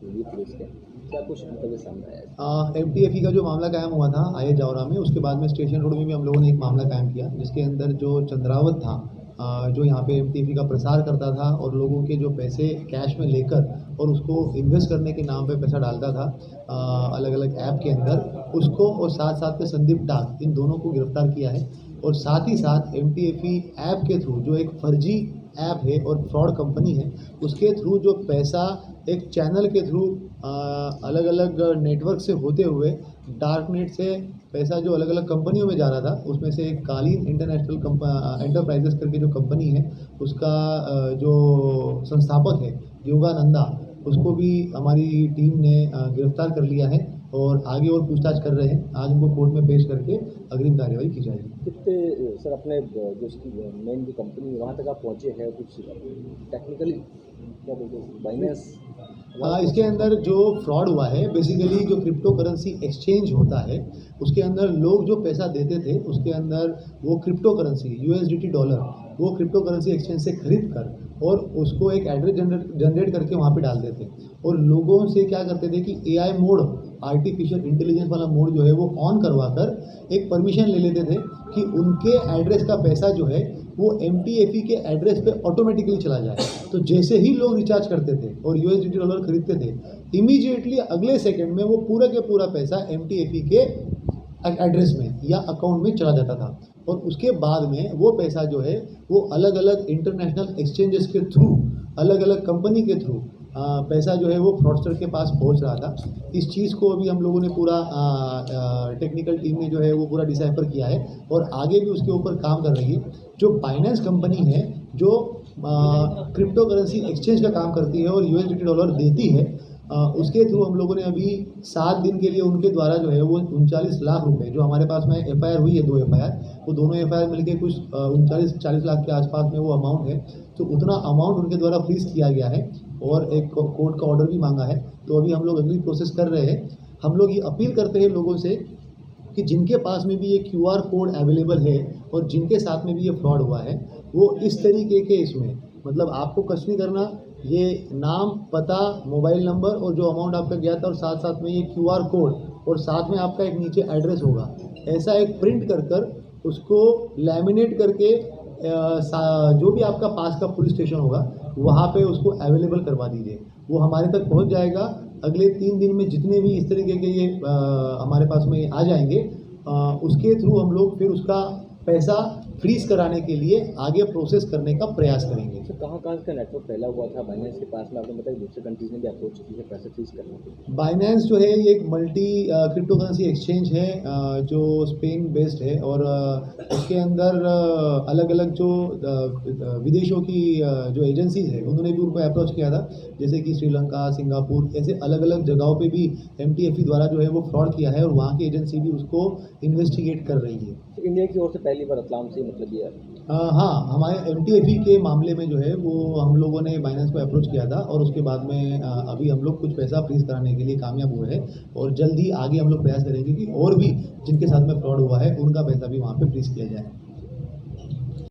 हुई पुलिस के, क्या कुछ मतलब सामने आया? MTFE का जो मामला कायम हुआ था IS जावरा में, उसके बाद में स्टेशन रोड में भी हम लोगों ने एक मामला कायम किया, जिसके अंदर जो चंद्रावत था, जो यहाँ पे MTFE का प्रसार करता था और लोगों के जो पैसे कैश में लेकर और उसको इन्वेस्ट करने के नाम पे पैसा डालता था अलग अलग ऐप के अंदर, उसको और साथ साथ में संदीप डाक, इन दोनों को गिरफ्तार किया है। और साथ ही साथ MTFE ऐप के थ्रू, जो एक फर्जी ऐप है और फ्रॉड कंपनी है, उसके थ्रू जो पैसा एक चैनल के थ्रू अलग अलग नेटवर्क से होते हुए डार्क नेट से पैसा जो अलग अलग कंपनियों में जा रहा था, उसमें से एक कालीन इंटरनेशनल एंटरप्राइजेस करके जो कंपनी है, उसका जो संस्थापक है योगानंदा, उसको भी हमारी टीम ने गिरफ्तार कर लिया है और आगे और पूछताछ कर रहे हैं। आज उनको कोर्ट में पेश करके अग्रिम कार्रवाई की जाएगी। कितने सर अपने जो उसकी मेन जो कंपनी है वहाँ तक आप पहुँचे हैं, कुछ टेक्निकली क्या बोलते हैं बाइनेंस? इसके अंदर जो फ्रॉड हुआ है, बेसिकली जो क्रिप्टो करेंसी एक्सचेंज होता है, उसके अंदर लोग जो पैसा देते थे, उसके अंदर वो क्रिप्टो करेंसी USDT डॉलर, वो क्रिप्टो करेंसी एक्सचेंज से खरीद कर और उसको एक एड्रेस जनरेट करके वहाँ पे डालते थे और लोगों से क्या करते थे कि AI मोड, आर्टिफिशियल इंटेलिजेंस वाला मोड जो है वो ऑन करवा कर एक परमिशन ले लेते थे कि उनके एड्रेस का पैसा जो है वो MTFE के एड्रेस पे ऑटोमेटिकली चला जाए। तो जैसे ही लोग रिचार्ज करते थे और USDT डॉलर खरीदते थे, इमीडिएटली अगले सेकंड में वो पूरा के पूरा पैसा MTFE के एड्रेस में या अकाउंट में चला जाता था और उसके बाद में वो पैसा जो है वो अलग अलग इंटरनेशनल एक्सचेंजेस के थ्रू, अलग अलग कंपनी के थ्रू पैसा जो है वो फ्रॉडस्टर के पास पहुंच रहा था। इस चीज़ को अभी हम लोगों ने पूरा टेक्निकल टीम ने जो है वो पूरा डिसाइफर किया है और आगे भी उसके ऊपर काम कर रही है। जो बाइनेंस कंपनी है, जो क्रिप्टो करेंसी एक्सचेंज का काम करती है और USDT डॉलर देती है, उसके थ्रू हम लोगों ने अभी 7 दिन के लिए उनके द्वारा जो है वो 39 लाख रुपए, जो हमारे पास में FIR हुई है, 2 FIR, वो दोनों FIR मिलके कुछ 39-40 लाख के आसपास में वो अमाउंट है। तो उतना अमाउंट उनके द्वारा फ्रीज किया गया है और एक कोर्ट का ऑर्डर भी मांगा है। तो अभी हम लोग अगली प्रोसेस कर रहे हैं। हम लोग ये अपील करते हैं लोगों से कि जिनके पास में भी ये QR कोड अवेलेबल है और जिनके साथ में भी ये फ्रॉड हुआ है, वो इस तरीके के इसमें, मतलब आपको कुछ नहीं करना, ये नाम, पता, मोबाइल नंबर और जो अमाउंट आपका गया था और साथ साथ में ये QR कोड और साथ में आपका एक नीचे एड्रेस होगा, ऐसा एक प्रिंट कर कर उसको लैमिनेट करके जो भी आपका पास का पुलिस स्टेशन होगा वहाँ पे उसको अवेलेबल करवा दीजिए। वो हमारे तक पहुँच जाएगा। अगले 3 दिन में जितने भी इस तरीके के ये हमारे पास में आ जाएंगे, उसके थ्रू हम लोग फिर उसका पैसा फ्रीज कराने के लिए आगे प्रोसेस करने का प्रयास करेंगे। तो कहाँ का नेटवर्क फैला हुआ था बाइनेंस के पास में? आपने बताया दूसरे कंट्रीज ने भी अप्रोच की है पैसे फ्रीज करने के लिए। बाइनेंस जो है ये एक मल्टी क्रिप्टो करेंसी एक्सचेंज है, जो स्पेन बेस्ड है और उसके अंदर अलग अलग जो विदेशों की जो एजेंसीज है, उन्होंने भी उनको अप्रोच किया था, जैसे कि श्रीलंका, सिंगापुर, ऐसे अलग अलग जगहों पे भी MTFE द्वारा जो है वो फ्रॉड किया है और वहाँ की एजेंसी भी उसको इन्वेस्टिगेट कर रही है। तो इंडिया की ओर से पहली बार रतलाम से मतलब ये हाँ, हमारे MTFE के मामले में जो है वो हम लोगों ने बाइनेंस को अप्रोच किया था और उसके बाद में अभी हम लोग कुछ पैसा फ्रीज कराने के लिए कामयाब हुए हैं और जल्द ही आगे हम लोग प्रयास करेंगे कि और भी जिनके साथ में फ्रॉड हुआ है उनका पैसा भी वहाँ पे फ्रीज किया जाए।